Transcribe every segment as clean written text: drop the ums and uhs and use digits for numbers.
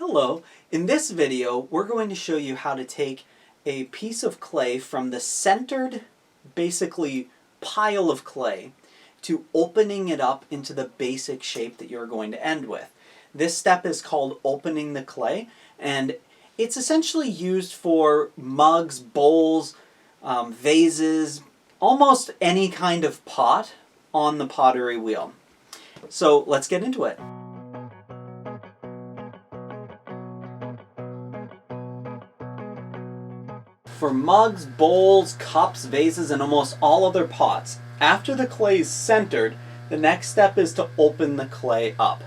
Hello, in this video we're going to show you how to take a piece of clay from the centered, basically pile of clay, to opening it up into the basic shape that you're going to end with. This step is called opening the clay, and it's essentially used for mugs, bowls, vases, almost any kind of pot on the pottery wheel. So let's get into it. For mugs, bowls, cups, vases, and almost all other pots, after the clay is centered, the next step is to open the clay up.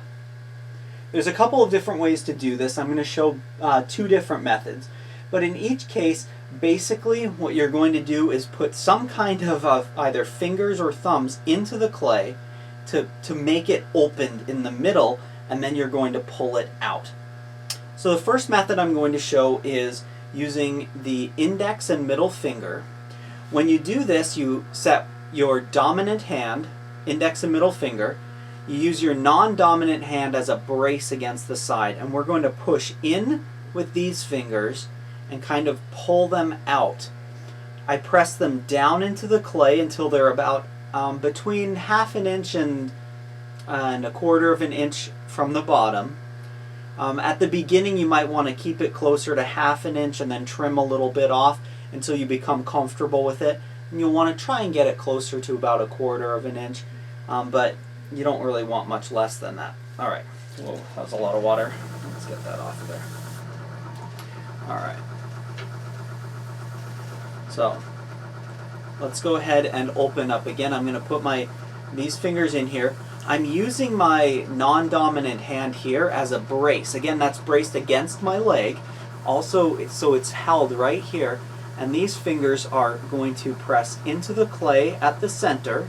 There's a couple of different ways to do this. I'm going to show two different methods. But in each case, basically what you're going to do is put some kind of either fingers or thumbs into the clay to make it opened in the middle, and then you're going to pull it out. So the first method I'm going to show is using the index and middle finger. When you do this, you set your dominant hand, index and middle finger. You use your non-dominant hand as a brace against the side, and we're going to push in with these fingers and kind of pull them out. I press them down into the clay until they're about between half an inch and a quarter of an inch from the bottom. At the beginning you might want to keep it closer to half an inch and then trim a little bit off until you become comfortable with it. And you'll want to try and get it closer to about a quarter of an inch, but you don't really want much less than that. Alright, whoa, that was a lot of water. Let's get that off of there. Alright. So, let's go ahead and open up again. I'm going to put these fingers in here. I'm using my non-dominant hand here as a brace. Again, that's braced against my leg. Also, so it's held right here. And these fingers are going to press into the clay at the center.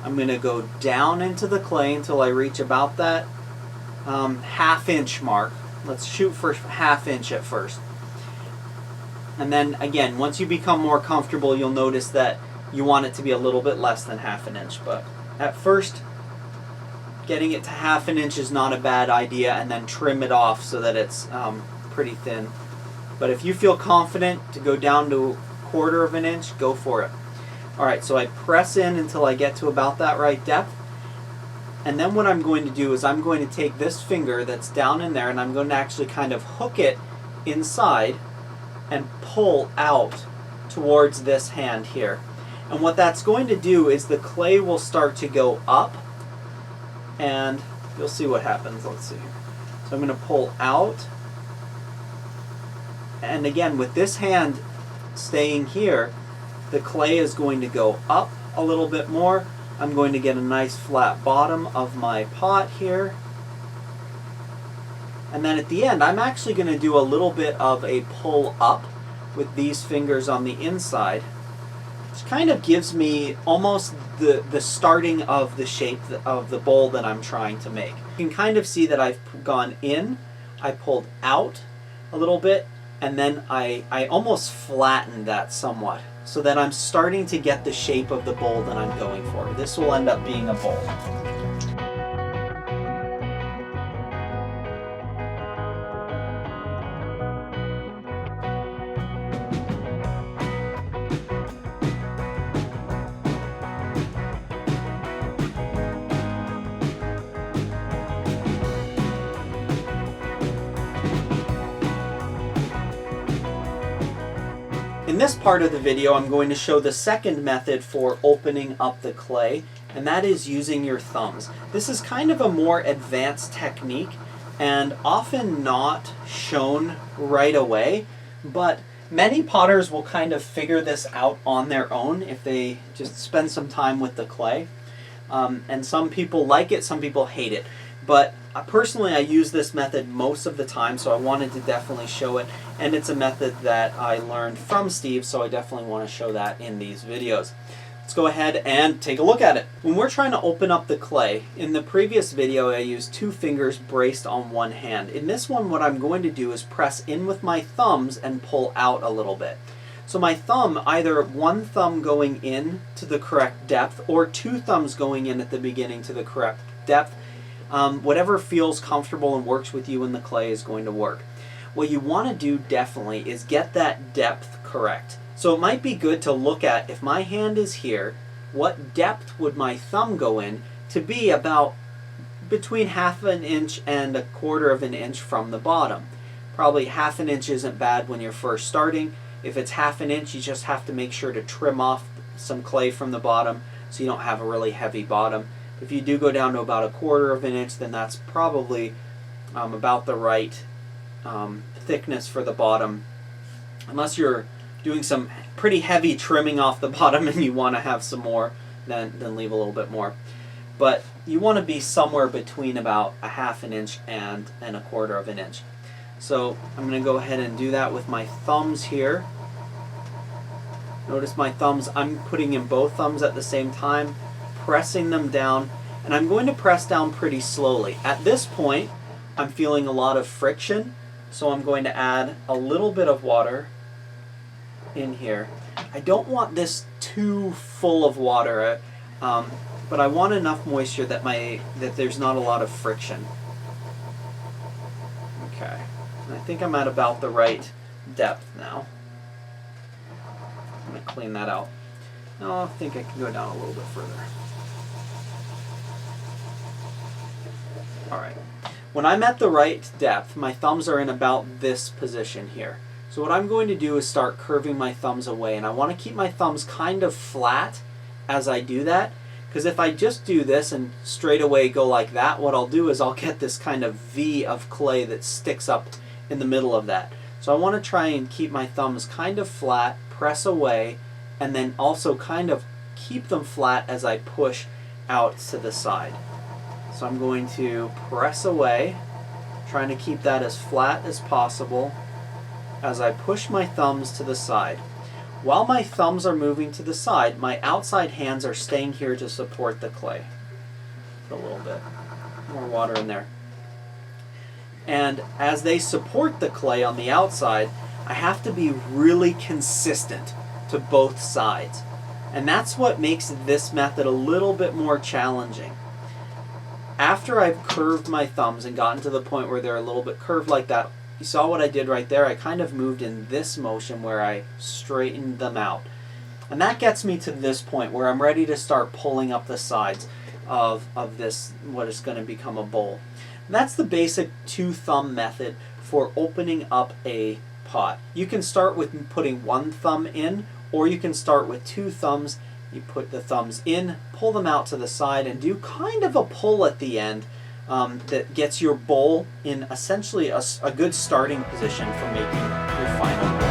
I'm going to go down into the clay until I reach about that half-inch mark. Let's shoot for half-inch at first. And then, again, once you become more comfortable, you'll notice that you want it to be a little bit less than half an inch. But at first, getting it to half an inch is not a bad idea, and then trim it off so that it's pretty thin. But if you feel confident to go down to a quarter of an inch, go for it. Alright, so I press in until I get to about that right depth. And then what I'm going to do is I'm going to take this finger that's down in there and I'm going to actually kind of hook it inside and pull out towards this hand here. And what that's going to do is the clay will start to go up, and you'll see what happens. Let's see. So I'm going to pull out, and again with this hand staying here, the clay is going to go up a little bit more. I'm going to get a nice flat bottom of my pot here. And then at the end, I'm actually going to do a little bit of a pull up with these fingers on the inside, which kind of gives me almost the starting of the shape of the bowl that I'm trying to make. You can kind of see that I've gone in, I pulled out a little bit, and then I almost flattened that somewhat, so that I'm starting to get the shape of the bowl that I'm going for. This will end up being a bowl. In this part of the video, I'm going to show the second method for opening up the clay, and that is using your thumbs. This is kind of a more advanced technique and often not shown right away, but many potters will kind of figure this out on their own if they just spend some time with the clay. And some people like it, some people hate it. But personally, I use this method most of the time, so I wanted to definitely show it. And it's a method that I learned from Steve, so I definitely want to show that in these videos. Let's go ahead and take a look at it. When we're trying to open up the clay, in the previous video I used two fingers braced on one hand. In this one, what I'm going to do is press in with my thumbs and pull out a little bit. So my thumb, either one thumb going in to the correct depth or two thumbs going in at the beginning to the correct depth, Whatever feels comfortable and works with you in the clay is going to work. What you want to do definitely is get that depth correct. So it might be good to look at, if my hand is here, what depth would my thumb go in to be about between 1/2 inch and 1/4 inch from the bottom. Probably 1/2 inch isn't bad when you're first starting. If it's 1/2 inch, you just have to make sure to trim off some clay from the bottom so you don't have a really heavy bottom. If you do go down to about 1/4 inch, then that's probably about the right thickness for the bottom. Unless you're doing some pretty heavy trimming off the bottom and you want to have some more, then leave a little bit more. But you want to be somewhere between about 1/2 inch and 1/4 inch. So I'm going to go ahead and do that with my thumbs here. Notice my thumbs, I'm putting in both thumbs at the same time, pressing them down, and I'm going to press down pretty slowly. At this point, I'm feeling a lot of friction, so I'm going to add a little bit of water in here. I don't want this too full of water, but I want enough moisture that there's not a lot of friction. Okay, and I think I'm at about the right depth now. I'm going to clean that out. No, I think I can go down a little bit further. Alright, when I'm at the right depth, my thumbs are in about this position here. So what I'm going to do is start curving my thumbs away, and I want to keep my thumbs kind of flat as I do that, because if I just do this and straight away go like that, what I'll do is I'll get this kind of V of clay that sticks up in the middle of that. So I want to try and keep my thumbs kind of flat, press away, and then also kind of keep them flat as I push out to the side. So I'm going to press away, trying to keep that as flat as possible as I push my thumbs to the side. While my thumbs are moving to the side, my outside hands are staying here to support the clay. Put a little bit more water in there. And as they support the clay on the outside, I have to be really consistent to both sides. And that's what makes this method a little bit more challenging. After I've curved my thumbs and gotten to the point where they're a little bit curved like that, you saw what I did right there. I kind of moved in this motion where I straightened them out. And that gets me to this point where I'm ready to start pulling up the sides of this, what is going to become a bowl. And that's the basic 2-thumb method for opening up a pot. You can start with putting 1 thumb in, or you can start with 2 thumbs. You put the thumbs in, pull them out to the side, and do kind of a pull at the end that gets your bowl in essentially a good starting position for making your final bowl.